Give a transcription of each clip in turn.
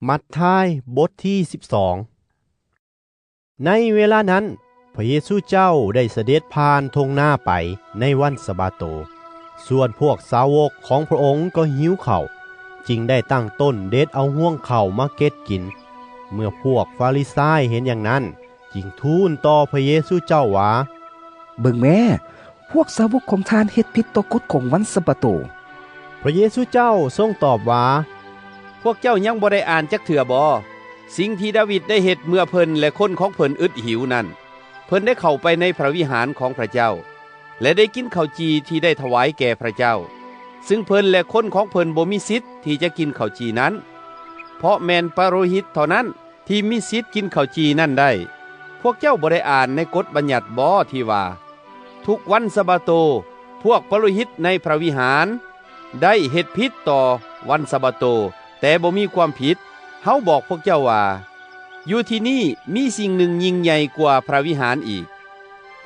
มัทธิวบทที่12ในเวลานั้นพระเยซูเจ้าได้เสด็จผ่านทงหน้าไปในวันสะบาโตส่วนพวกสาวกของพระองค์ก็หิวข้าวจึงได้ตั้งต้นเด็ดเอาห่วงข้าวมาเก็ดกินเมื่อพวกฟาริสัยเห็นอย่างนั้นจึงทูลต่อพระเยซูเจ้าว่าเบิ่งแม่พวกสาวกของท่านเฮ็ดผิดต่อกฎของวันสะบาโตพระเยซูเจ้าทรงตอบว่าพวกเจ้ายังบ่ได้อ่านจักเถื่อบ่สิ่งที่ดาวิดได้เฮ็ดเมื่อเพิ่นและคนของเพิ่นอึดหิวนั้นเพิ่นได้เข้าไปในพระวิหารของพระเจ้าและได้กินข้าวจีที่ได้ถวายแก่พระเจ้าซึ่งเพิ่นและคนของเพิ่นบ่มีสิทธิ์ที่จะกินข้าวจีนั้นเพราะแม่นปาโรหิตเท่านั้นที่มีสิทธิ์กินข้าวจีนั่นได้พวกเจ้าบ่ได้อ่านในกฎบัญญัติบ่ที่ว่าทุกวันสะบาโตพวกปาโรหิตในพระวิหารได้เฮ็ดผิดต่อวันสะบาโตแต่บ่มีความผิดเฮาบอกพวกเจ้าว่าอยู่ที่นี่มีสิ่งหนึ่งยิ่งใหญ่กว่าพระวิหารอีก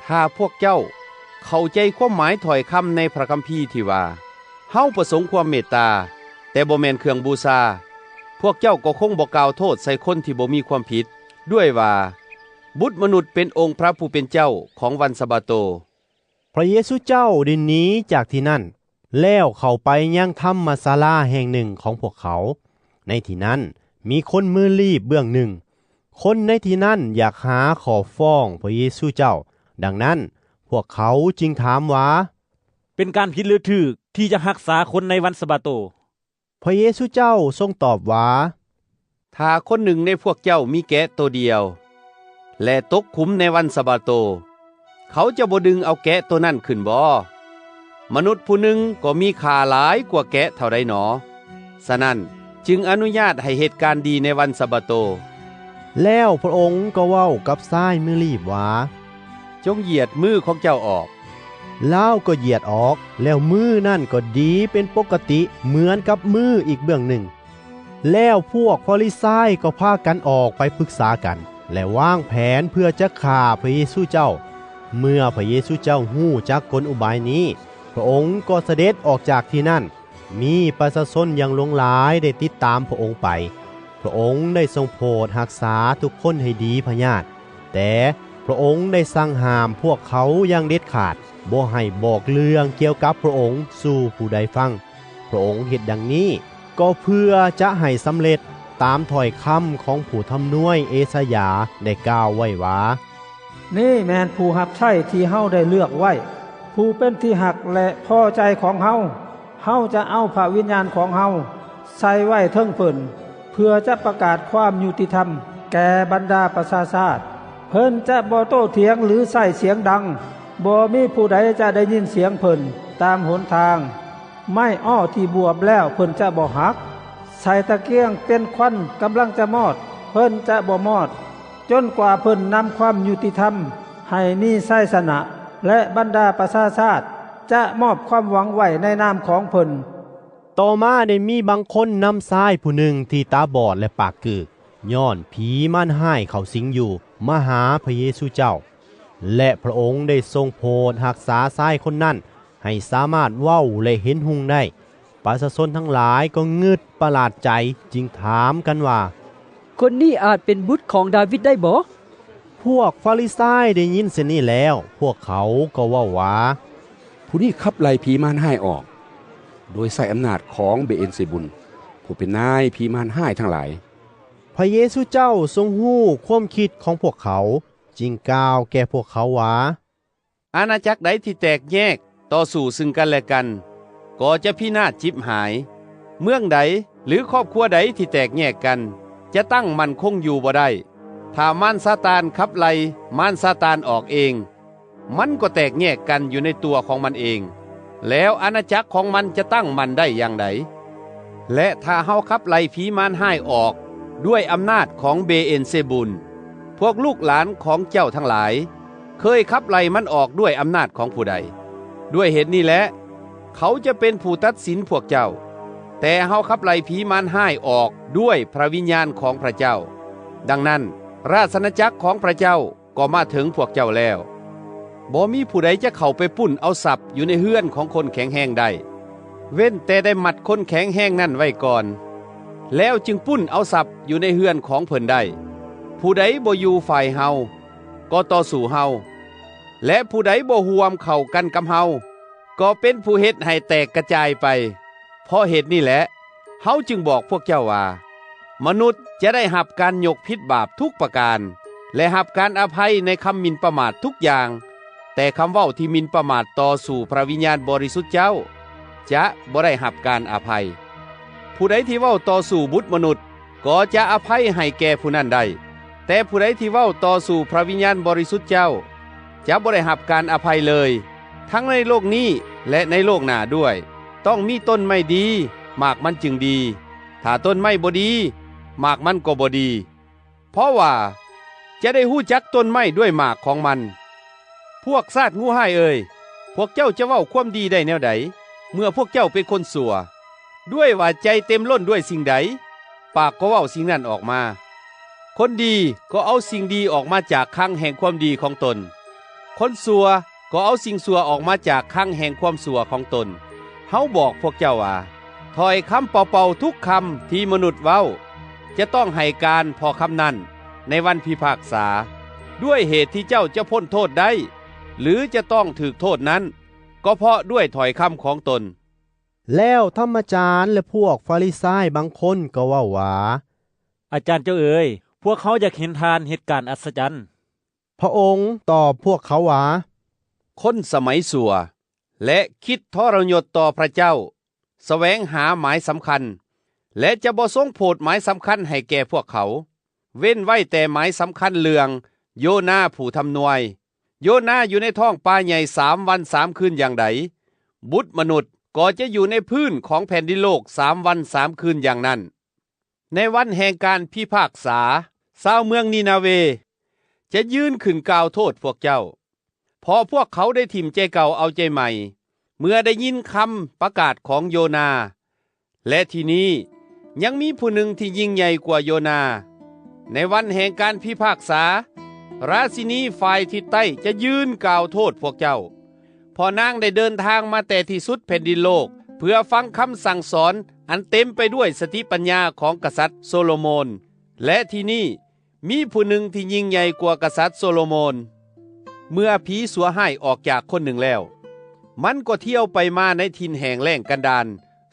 ถ้าพวกเจ้าเข้าใจความหมายถ้อยคำในพระคัมภีร์ที่ว่าเฮาประสงค์ความเมตตาแต่บ่แม่นเครื่องบูชาพวกเจ้าก็คงบ่กล่าวโทษใส่คนที่บ่มีความผิดด้วยว่าบุตรมนุษย์เป็นองค์พระผู้เป็นเจ้าของวันสะบาโตพระเยซูเจ้าได้หนีจากที่นั่นแล้วเข้าไปยังธรรมศาลาแห่งหนึ่งของพวกเขาในที่นั้นมีคนมือลีบเบื้องหนึ่งคนในที่นั้นอยากหาขอฟ้องพระเยซูเจ้าดังนั้นพวกเขาจึงถามว่าเป็นการผิดหรือถูกที่จะรักษาคนในวันสะบาโตพระเยซูเจ้าทรงตอบว่าถ้าคนหนึ่งในพวกเจ้ามีแกะตัวเดียวและตกขุมในวันสะบาโตเขาจะบ่ดึงเอาแกะตัวนั้นขึ้นบ่มนุษย์ผู้หนึ่งก็มีค่าหลายกว่าแกะเท่าใดหนอฉะนั้นจึงอนุญาตให้เหตุการณ์ดีในวันสะบาโตแล้วพระองค์ก็เว้ากับชายมือลีบว่าจงเหยียดมือของเจ้าออกแล้วก็เหยียดออกแล้วมือนั่นก็ดีเป็นปกติเหมือนกับมืออีกเบื้องหนึ่งแล้วพวกฟาริสัยก็พากันออกไปปรึกษากันและวางแผนเพื่อจะฆ่าพระเยซูเจ้าเมื่อพระเยซูเจ้าฮู้จักกลอุบายนี้พระองค์ก็เสด็จออกจากที่นั่นมีประชาชนอย่างหลงหลายได้ติดตามพระองค์ไปพระองค์ได้ทรงโปรดรักษาทุกคนให้ดีพะญาติแต่พระองค์ได้สั่งห้ามพวกเขาอย่างเด็ดขาดบ่ให้บอกเรื่องเกี่ยวกับพระองค์สู่ผู้ใดฟังพระองค์เฮ็ดดังนี้ก็เพื่อจะให้สำเร็จตามถ้อยคำของผู้ทำนวยเอสยาได้กล่าวไว้ว่านี่แม่นผู้รับใช้ที่เฮาได้เลือกไว้ผู้เป็นที่หักและพอใจของเฮาเฮาจะเอาพระวิญญาณของเฮาใส่ไว้เทิงเพิ่นเพื่อจะประกาศความยุติธรรมแก่บรรดาประชาชาติเพิ่นจะบ่โต้เถียงหรือใส่เสียงดังบ่มีผู้ใดจะได้ยินเสียงเพิ่นตามหนทางไม้อ้อที่บวบแล้วเพิ่นจะบ่หักใส่ตะเกียงเป็นควันกำลังจะมอดเพิ่นจะบ่มอดจนกว่าเพิ่นนำความยุติธรรมให้นิไสสนะและบรรดาประชาชาติจะมอบความหวังไว้ในนามของเพิ่นต่อมาได้มีบางคนนำชายผู้หนึ่งที่ตาบอดและปากกึกย้อนผีม่านห้ายเขาสิงอยู่มาหาพระเยซูเจ้าและพระองค์ได้ทรงโปรดรักษาชายคนนั้นให้สามารถเว้าและเห็นหุงได้ประชาชนทั้งหลายก็งึดประหลาดใจจึงถามกันว่าคนนี้อาจเป็นบุตรของดาวิดได้บ่พวกฟาริสัยได้ยินเสียนี้แล้วพวกเขาก็ว่าผู้นี้ขับไล่ผีม่านห้ายออกโดยใช้อำนาจของเบเอลเซบุลผู้เป็นนายผีม่านห้ายทั้งหลายพระเยซูเจ้าทรงฮู้ความคิดของพวกเขาจึงกล่าวแก่พวกเขาว่าอาณาจักรใดที่แตกแยกต่อสู่ซึ่งกันและกันก็จะพินาศจิบหายเมืองใดหรือครอบครัวใดที่แตกแยกกันจะตั้งมั่นคงอยู่บ่ได้ถ้ามารซาตานขับไล่มารซาตานออกเองมันก็แตกแยกกันอยู่ในตัวของมันเองแล้วอาณาจักรของมันจะตั้งมั่นได้อย่างไรและถ้าเฮาขับไล่ผีมารห้ายออกด้วยอำนาจของเบเอลเซบุลพวกลูกหลานของเจ้าทั้งหลายเคยขับไล่มันออกด้วยอำนาจของผู้ใดด้วยเหตุนี้แหละเขาจะเป็นผู้ตัดสินพวกเจ้าแต่เฮาขับไล่ผีมารห้ายออกด้วยพระวิญญาณของพระเจ้าดังนั้นราชอาณาจักรของพระเจ้าก็มาถึงพวกเจ้าแล้วบ่มีผู้ใดจะเข้าไปปุ้นเอาทรัพย์อยู่ในเฮือนของคนแข็งแรงได้เว้นแต่ได้มัดคนแข็งแรงนั่นไว้ก่อน แล้วจึงปุ้นเอาทรัพย์อยู่ในเฮือนของเพิ่นได้ผู้ใดบ่อยู่ฝ่ายเฮาก็ต่อสู้เฮาและผู้ใดบ่ร่วมเข้ากันกับเฮาก็เป็นผู้เฮ็ดให้แตกกระจายไปเพราะเหตุนี้แหละเฮาจึงบอกพวกเจ้าว่ามนุษย์จะได้รับการยกผิดบาปทุกประการและรับการอภัยในคำหมิ่นประมาททุกอย่างแต่คำเว้าที่หมิ่นประมาทต่อสู่พระวิญญาณบริสุทธิ์เจ้าจะบ่ได้รับการอภัยผู้ใดที่เว้าต่อสู่บุตรมนุษย์ก็จะอภัยให้แก่ผู้นั้นได้แต่ผู้ใดที่เว้าต่อสู่พระวิญญาณบริสุทธิ์เจ้าจะบ่ได้รับการอภัยเลยทั้งในโลกนี้และในโลกหน้าด้วยต้องมีต้นไม้ดีหมากมันจึงดีถ้าต้นไม้บ่ดีหมากมันก็บ่ดีเพราะว่าจะได้ฮู้จักต้นไม้ด้วยหมากของมันพวกซาดงูห้ายเอ่ยพวกเจ้าจะเว้าความดีได้แนวใดเมื่อพวกเจ้าเป็นคนชั่วด้วยว่าใจเต็มล้นด้วยสิ่งใดปากก็เว้าสิ่งนั้นออกมาคนดีก็เอาสิ่งดีออกมาจากคลังแห่งความดีของตนคนชั่วก็เอาสิ่งชั่วออกมาจากคลังแห่งความชั่วของตนเฮาบอกพวกเจ้าว่าถ้อยคำเป่าๆทุกคำที่มนุษย์เว้าจะต้องให้การพอคำนั้นในวันพิพากษาด้วยเหตุที่เจ้าจะพ้นโทษได้หรือจะต้องถูกโทษนั้นก็เพราะด้วยถ้อยคำของตนแล้วธรรมจารย์และพวกฟาริสัยบางคนก็ว่าอาจารย์เจ้าเอ๋ยพวกเขาอยากเห็นทานเหตุการณ์อัศจรรย์พระองค์ตอบพวกเขาว่าคนสมัยสัวและคิดทรยศต่อพระเจ้าแสวงหาหมายสำคัญและจะบ่ทรงโปรดหมายสำคัญให้แก่พวกเขาเว้นไว้แต่หมายสำคัญเรื่องโยนาผู้ทำนวยโยนาอยู่ในท้องปลาใหญ่3 วัน3 คืนอย่างใดบุตรมนุษย์ก็จะอยู่ในพื้นของแผ่นดินโลก3 วัน3 คืนอย่างนั้นในวันแห่งการพิพากษาชาวเมืองนีนาเวจะยืนขึ้นกล่าวโทษพวกเจ้าเพราะพวกเขาได้ถิ่มใจเก่าเอาใจใหม่เมื่อได้ยินคำประกาศของโยนาและทีนี้ยังมีผู้หนึ่งที่ยิ่งใหญ่กว่าโยนาในวันแห่งการพิพากษาราชินีฝ่ายทิศใต้จะยืนกล่าวโทษพวกเจ้าพอนางได้เดินทางมาแต่ที่สุดแผ่นดินโลกเพื่อฟังคำสั่งสอนอันเต็มไปด้วยสติปัญญาของกษัตริย์โซโลมอนและที่นี่มีผู้หนึ่งที่ยิ่งใหญ่กว่ากษัตริย์โซโลมอนเมื่อผีสัวห้ายออกจากคนหนึ่งแล้วมันก็เที่ยวไปมาในทินแห่งแล้งกันดาร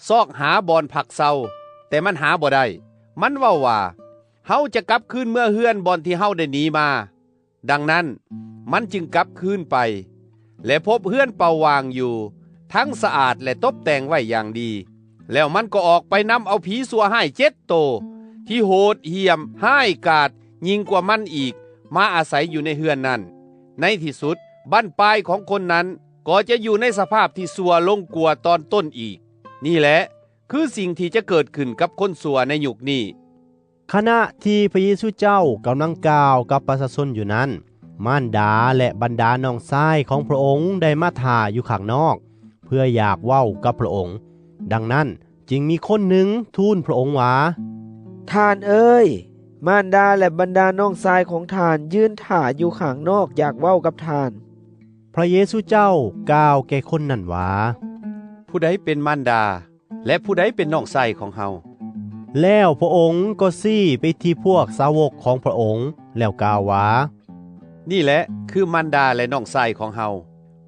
ซอกหาบอนผักเซาแต่มันหาบ่ได้มันว่าเฮาจะกลับคืนเมื่อเฮือนบอนที่เฮาได้หนีมาดังนั้นมันจึงกลับคืนไปและพบเฮือนเป่าวางอยู่ทั้งสะอาดและตบแต่งไว้อย่างดีแล้วมันก็ออกไปนำเอาผีสัวห้าย7 โตที่โหดเหี้ยมห้ายกาจยิ่งกว่ามันอีกมาอาศัยอยู่ในเฮือนนั้นในที่สุดบั้นปลายของคนนั้นก็จะอยู่ในสภาพที่สัวลงกว่าตอนต้นอีกนี่แหละคือสิ่งที่จะเกิดขึ้นกับคนสัวในยุคนี้ขณะที่พระเยซูเจ้ากำลังกล่าวกับประชาชนอยู่นั้นมารดาและบรรดาน้องชายของพระองค์ได้มาท่าอยู่ข้างนอกเพื่ออยากเว้ากับพระองค์ดังนั้นจึงมีคนหนึ่งทูลพระองค์ว่าท่านเอ้ยมารดาและบรรดาน้องชายของท่านยืนท่าอยู่ข้างนอกอยากเว้ากับท่านพระเยซูเจ้ากล่าวแก่คนนั้นว่าผู้ใดเป็นมารดาและผู้ใดเป็นน้องชายของเฮาแล้วพระองค์ก็ซี้ไปที่พวกสาวกของพระองค์แล้วกล่าวว่านี่แหละคือมารดาและน้องชายของเฮา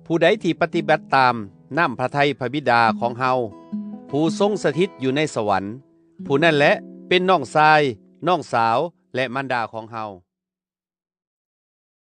ผู้ใดที่ปฏิบัติตามน้ำพระทัยพระบิดาของเฮาผู้ทรงสถิตอยู่ในสวรรค์ผู้นั่นแหละเป็นน้องชายน้องสาวและมารดาของเฮา